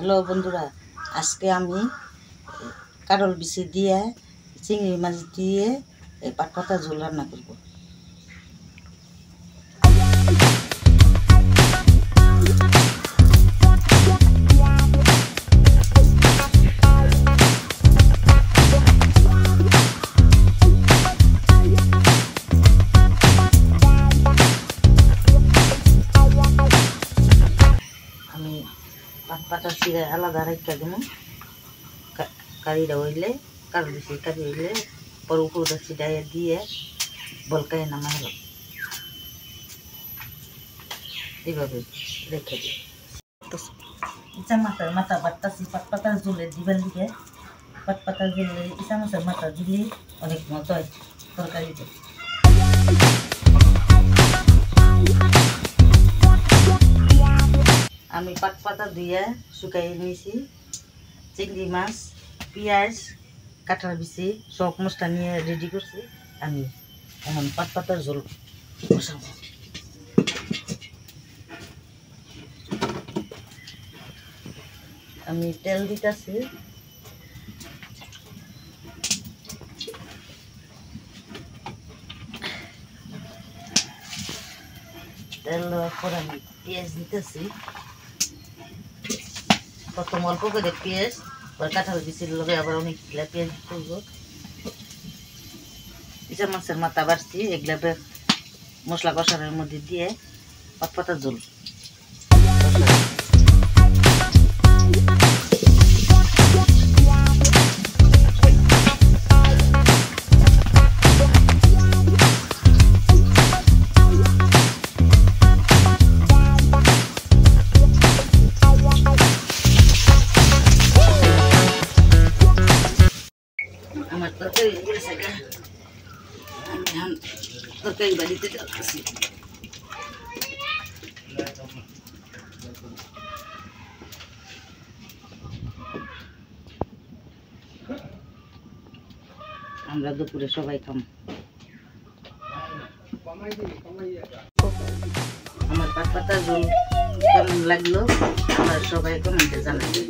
Hello বন্ধুরা, আজকে আমি কারল বিচি দিয়ে চিংড়ি মাছ দিয়ে পাট পাতা ঝোল রান্না করব। আমি পাট পাতা চিড়ে আলাদা রেখে দেবো। কারিটা হইলে কারল বিচি কারি হইলে পর উপরে চিড়াইয়া দিয়ে বলকায় নামা হলো, এইভাবে রেখে দিই। ইচ্ছা মাছের মাথা বাটতাছি পাট পাতার ঝোলে দিবার দিকে। পাট পাতার ঝোলে ইচ্ছা মাছের মাথা দিলে অনেক মজা হয় তরকারিতে। আমি পাট পাতা দিয়ে শুকাই নিয়েছি। চিংড়ি মাছ, পেঁয়াজ, কাঁঠাল বিচি সব মশলা নিয়ে রেডি করছি। আমি এখন পাট পাতার ঝোল বসাবো। আমি তেল দিতেছি। তেল দেওয়ার পর আমি পেঁয়াজ দিতেছি। প্রথম অল্প করে পেঁয়াজ, পরে কাঁঠাল বিচির লগে আবার অনেকগুলা পেঁয়াজ করবো। ইচা মাছের মাথা বাড়ছি, এগুলা মশলা কষানোর মধ্যে দিয়ে পাট পাতার ঝোল। আমার তরকারি গেছে গা, আমি এখন তরকারি বাড়িতে যাচ্ছি। আমরা দুপুরে সবাই খাম। আমার পাট পাতা ঝোল কেমন লাগলো আমার সবাই কমেন্টে জানাবেন।